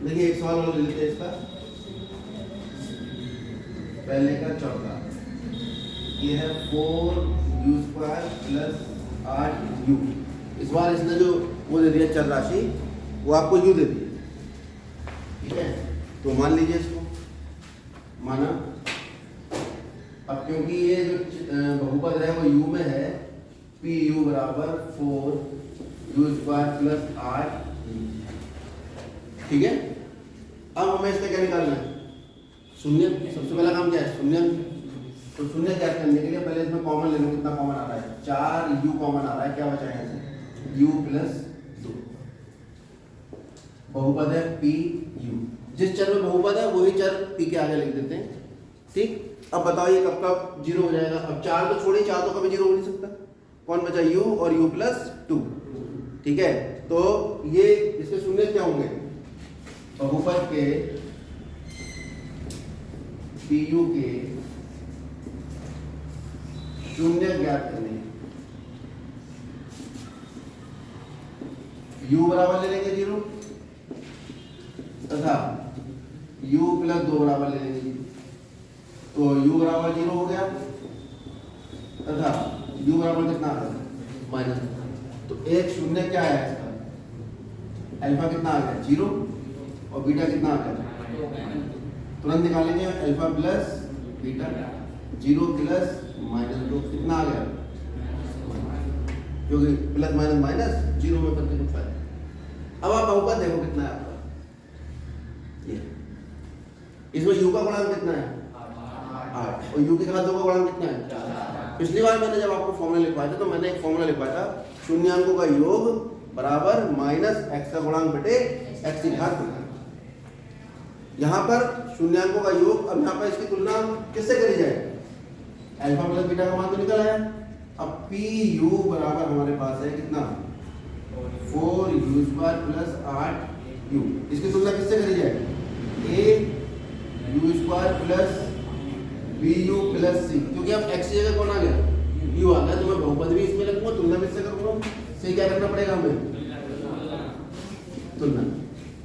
देखिए एक सवाल और ले लेते हैं इसका, पहले का चौथा। ये है 4u² प्लस 8u। इस बार इसने जो वो दे दिया चर राशि, वो आपको u दे दी, ठीक है। तो मान लीजिए इसको, माना। अब क्योंकि ये जो बहुपद है वो u में है, pu बराबर 4u² प्लस 8, ठीक है। अब हमें इसका क्या निकालना है? शून्य। सबसे पहला काम क्या है? शून्य। तो शून्य ज्ञात करने के लिए पहले इसमें कॉमन ले लो। कितना कॉमन आ रहा है? 4u कॉमन आ रहा है। क्या बचा है इससे? u plus 2। बहुपद है pu। जिस चर में बहुपद है वही चर p के आगे लिख देते हैं, ठीक। अब बताओ ये कब कब जीरो हो जाएगा? अब 4 तो छोड़िए, 4 तो कभी जीरो हो नहीं सकता। कौन बचा? u और u प्लस 2, ठीक है। तो ये इसके शून्य क्या होंगे? बहुपद के pu के शून्य ज्ञात करने। u बराबर ले लेंगे 0 तथा u प्लस 2 बराबर ले लेंगे 0। तो u बराबर 0 हो गया तथा u बराबर कितना आ गया? -2। तो एक शून्य क्या है इसका? अल्फा कितना आ गया? 0 और बीटा कितना आ गया? तुरंत निकालेंगे। अल्फा प्लस बीटा 0 प्लस -2 कितना आ गया? क्योंकि प्लस माइनस माइनस 0 में प्रतिरूप है। अब आप बहुपद देखो कितना है आपका, ये इसमें u का गुणांक कितना है? 8। और u के घात 2 का गुणांक कितना है? 4। पिछली बार मैंने जब आपको फॉर्मूला लिखवाया था तो मैंने एक फॉर्मूला लिखवाया था, शून्यांकों का योग बराबर -x का गुणांक बटे x की घात 2। यहाँ पर शून्यांकों का योग, अब यहाँ पर इसकी तुलना किससे करी जाए? अल्फा प्लस बीटा का मान तो निकल आया। अब pu बराबर हमारे पास है कितना? 4u² plus 8u। इसकी तुलना किससे करी जाए? au² plus bu plus c। क्योंकि अब x की जगह कौन आ गया? u आ गया। तो मैं बहुपद भी इसमें रखूंगा, तुलना भी इससे करूंगा। से क्या करना पड़ेगा हमें? तुलना।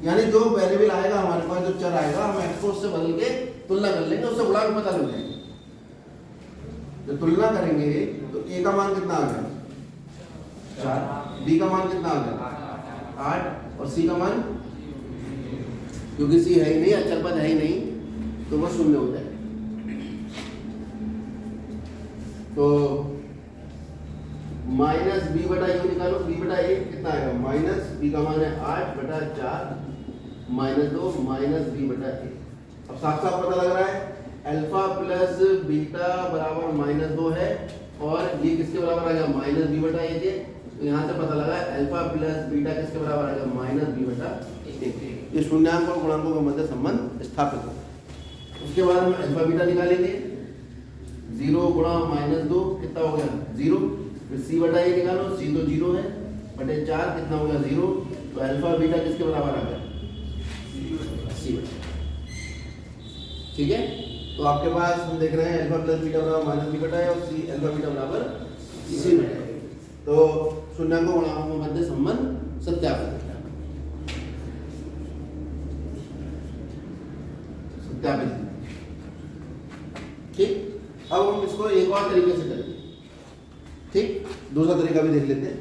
यानी जो वेरिएबल आएगा हमारे पास, जो चर आएगा, हम x को उससे बदल के तुलना कर लेंगे, उससे गुणांक पता लग जाएगा। जब तुलना करेंगे तो a का मान कितना आ गया? 4। b का मान कितना आ गया? 8। और c का मान, क्योंकि c है ही नहीं, अचर पद है ही नहीं, तो वह शून्य हो जाएगा। तो -b बटा u निकालो। b बटा a कितना आएगा? -b का मान है 8 बटा 4 -2 -b बटा a। अब साफ साफ पता लग रहा है अल्फा प्लस बीटा बराबर -2 है, और ये किसके बराबर आ गया? -b बटा a के। तो यहाँ से पता लगा अल्फा प्लस बीटा किसके बराबर आ गया? -b बटा a। ये शून्यांक और गुणांकों के मध्य संबंध स्थापित हो। उसके बाद हम अल्फा बीटा निकालेंगे। 0 गुणा -2 कितना हो गया? 0। फिर c बटा a निकालो। c तो 0 है, बटे 4 कितना हो गया? 0। तो अल्फा बीटा किसके बराबर आ गया? c बटा। ठीक है। तो आपके पास हम देख रहे हैं अल्फा प्लस बीटा बराबर -b बटा है, और c अल्फा बीटा बराबर c बटा है। तो शून्यांकों गुणांकों के मध्य संबंध सत्यापित सत्यापित। ठीक। अब हम इसको एक और तरीके से करेंगे, ठीक। दूसरा तरीका भी देख लेते हैं।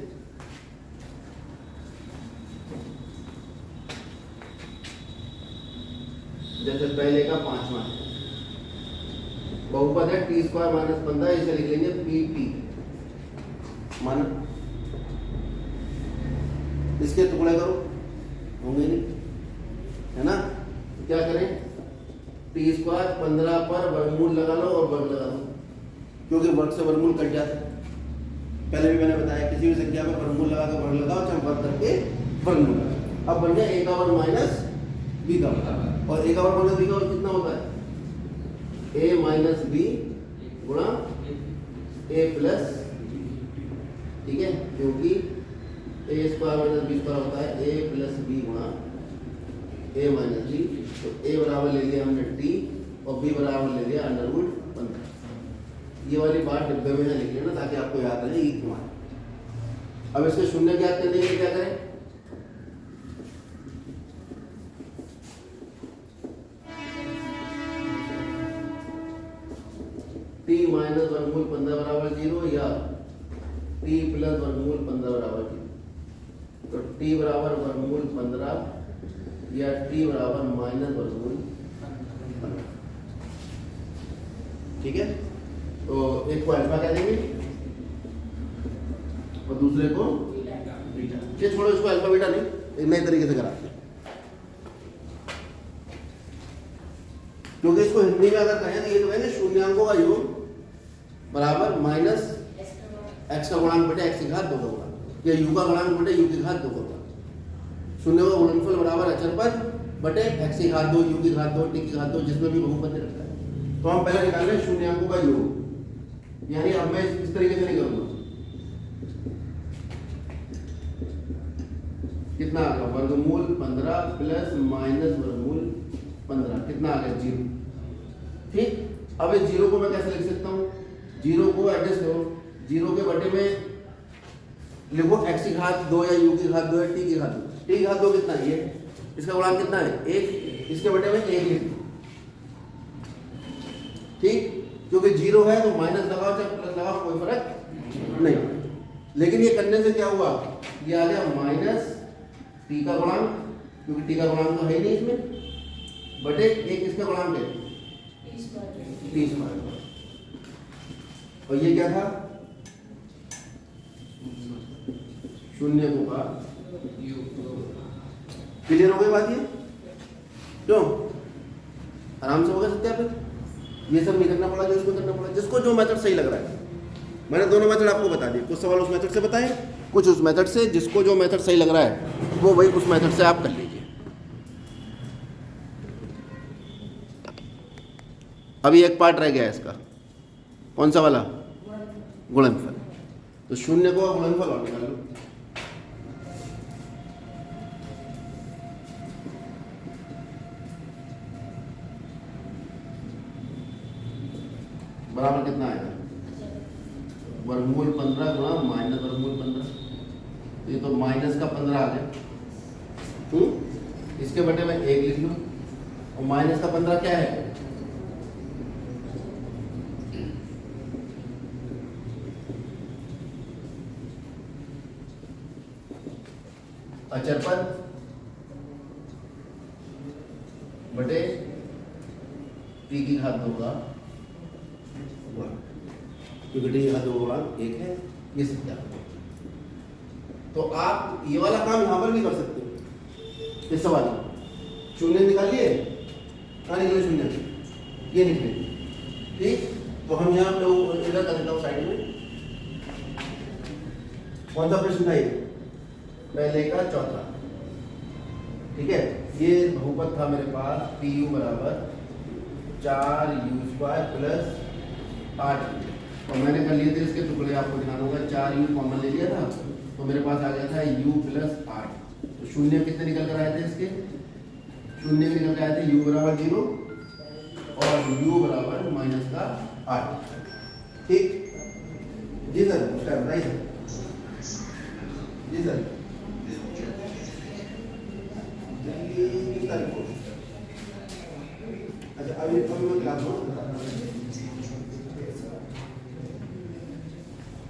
जैसे पहले का 5वां है, बहुपद है t² - 15, इसे लिख लेंगे pt। मान इसके टुकड़े करो, होंगे नहीं, है ना। क्या करें? t² 15 पर वर्गमूल लगा लो और वर्ग लगा दो, क्योंकि वर्ग से वर्गमूल कट जाता है। पहले भी मैंने बताया किसी भी संख्या में वर्गमूल लगा कर वर्ग लगाओ, चाहे वर्ग करके वर्गमूल लगाओ। अब बन गया a का वर्ग माइनस b का वर्ग, और a का वर्ग माइनस b का वर्ग कितना होता है? a माइनस b गुणा a प्लस, ठीक है, क्योंकि a² माइनस b² होता है a प्लस b गुणा a माइनस b। तो a बराबर ले लिया हमने t और b बराबर ले लिया √15। ये वाली बात डिब्बे में लिख लेना ताकि आपको याद रहे ये क्यों है। अब इसके शून्य ज्ञात करने के लिए क्या करें? वर्गमूल 15 बराबर 0 या t प्लस वर्गमूल 15 बराबर 0। तो t बराबर वर्गमूल 15 या t बराबर माइनस वर्गमूल 15। ठीक है, तो एक को अल्फा कह देंगे और दूसरे को बीटा। ये छोड़ो, इसको अल्फा बीटा नहीं, एक नए तरीके से कराते हैं। क्योंकि इसको हिंदी में अगर कहें तो ये तो कहेंगे शून्यांकों का योग बराबर माइनस एक्स का गुणांक बटे एक्स की घात 2 का गुणांक, या यू का गुणांक बटे यू की घात 2 का गुणांक। शून्य का गुणनफल बराबर अचर पद बटे एक्स की घात 2, यू की घात 2, टी की घात 2, जिसमें भी बहुपद रखता है। तो हम पहले निकाल रहे हैं शून्यांकों का योग, यानी अब मैं इस तरीके से नहीं करूंगा। कितना आ गया? वर्गमूल 15 प्लस माइनस वर्गमूल 15, कितना आ गया? 0। ठीक, अब इस 0 को मैं कैसे लिख सकता हूँ? 0 को एडजस्ट करो, 0 के बटे में लिखो x की घात 2 या u की घात 2 या t की घात 2। t की घात 2 कितना है? ये इसका गुणांक कितना है? 1। इसके बटे में 1 लिख दो। ठीक, क्योंकि 0 है तो माइनस लगाओ चाहे प्लस लगाओ, कोई फर्क नहीं। लेकिन ये करने से क्या हुआ? ये आ गया माइनस t का गुणांक, क्योंकि t का गुणांक तो है ही नहीं इसमें, बटे 1 इसका गुणांक है 30। और ये क्या था? शून्य को का क्लियर हो गई बात? ये क्यों आराम से हो गया सत्यापित? ये सब नहीं करना पड़ा जो इसको करना पड़ा, जिसको जो मेथड सही लग रहा है। मैंने दोनों मेथड आपको बता दिए, कुछ सवाल उस मेथड से बताए, कुछ उस मेथड से। जिसको जो मेथड सही लग रहा है वो वही उस मेथड से आप कर लीजिए। अभी एक पार्ट रह गया है इसका, कौन सा वाला? गुणनफल। तो शून्य को गुणनफल और निकाल लो। बराबर कितना आएगा? वर्गमूल 15 गुणा माइनस वर्गमूल 15। ये तो माइनस का 15 आ गया। इसके बटे में 1 लिख लो, और माइनस का 15 क्या है? अचर पद बटे t की घात 2 का, क्योंकि t की घात 2 का गुणांक 1 है। ये सत्यापन। तो आप ये वाला काम यहां पर भी कर सकते हो। इस सवाल में शून्य निकालिए, कहाँ निकले शून्य? ये निकले। ठीक, तो हम यहाँ पे इधर कर देता हूँ साइड में। कौन सा प्रश्न था ये? पहले का चौथा। ठीक है, ये बहुपद था मेरे पास pu बराबर 4u² प्लस 8। और मैंने कर लिए थे इसके टुकड़े, आपको दिखाना होगा। 4u कॉमन ले लिया था तो मेरे पास आ गया था u प्लस 8। तो शून्य कितने निकल कर आए थे इसके? शून्य निकल कर आए थे u बराबर 0 और u बराबर माइनस का 8। ठीक जी सर, उसका बताइए जी सर। अच्छा, अभी मैं क्लास में।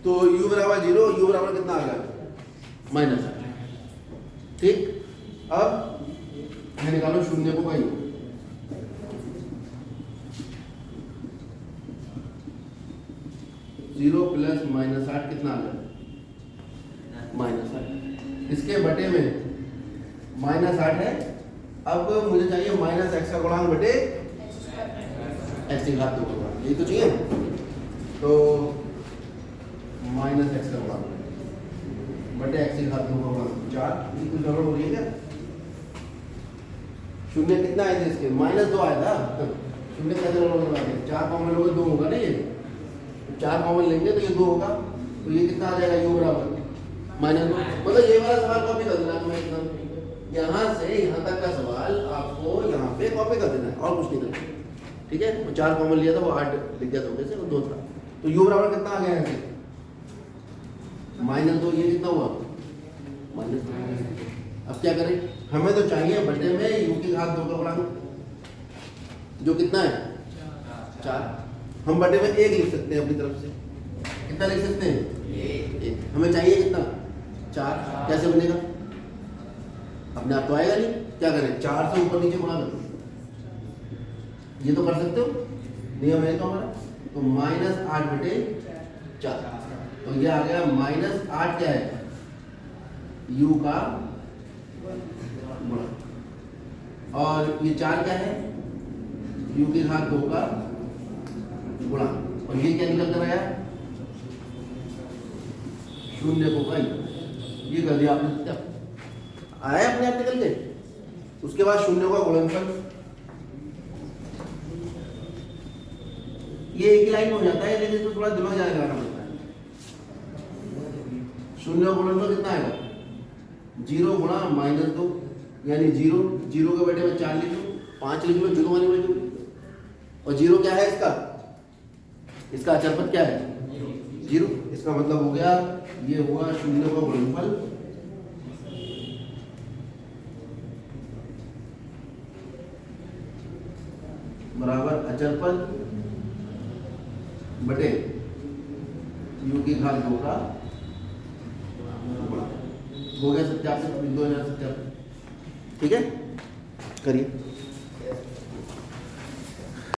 तो u बराबर 0, u बराबर कितना आ गया? माइनस 8। ठीक, अब मैं निकालो शून्य को भाई। जीरो प्लस माइनस 8 कितना आ गया? -8। इसके बटे में -8 है। अब मुझे चाहिए माइनस एक्स का गुणांक बटे एक्स की घात 2 का गुणांक, यही तो चाहिए। तो माइनस एक्स का गुणांक बटे एक्स की घात 2 का गुणांक 4। ये कुछ गड़बड़ हो रही है क्या? शून्य कितना आए थे इसके? -2 आया था। शून्य कैसे गड़बड़? 4 कॉमन लोगे 2 होगा ना। ये 4 कॉमन लेंगे तो ये 2 होगा। तो ये कितना आ जाएगा? u बराबर -2। मतलब ये वाला सवाल कॉपी कर देना मैं एकदम, यहाँ से यहाँ तक का सवाल आपको यहाँ पे कॉपी कर देना है और कुछ नहीं करना। ठीक है, वो 4 कॉमन लिया था, वो 8 लिख दिया था, वैसे वो 2 था। तो u बराबर कितना आ गया है? -2। ये कितना हुआ? -2। अब क्या करें? हमें तो चाहिए बटे में u की घात 2 का गुणांक, जो कितना है? 4। हम बटे में 1 लिख सकते हैं अपनी तरफ से। कितना लिख सकते हैं? 1। हमें चाहिए कितना? 4। कैसे बनेगा? अपने आप तो आएगा नहीं, क्या करें? 4 से ऊपर नीचे गुणा करो। ये तो कर सकते हो, नियम है तो हमारा। तो -8/4, तो ये आ गया -8 क्या है? u का गुणा, और ये 4 क्या है? u की घात 2 का गुणा, और ये क्या निकल कर आया? 0 को का ये कर दिया आपने, क्या आया अपने आप निकल के। उसके बाद 0 का गुणनफल, ये एक लाइन हो जाता है, लेकिन इसमें थोड़ा दिमाग ज़्यादा लगाना पड़ता है। 0 का गुणनफल कितना आएगा? 0 गुणा -2, यानी 0 के बेटे में 4 लिख लो, 5 लिख लो, 0 वाली वैल्यू। और 0 क्या है इसका? इसका अचरपद क्या है? 0। इसका मतलब हो गया, ये हुआ 0 का गुणनफल बराबर अचरपद बटे u की घात 2 का गुणा। हो गया सत्यापित, बिंदु सत्यापित। ठीक है, करिए।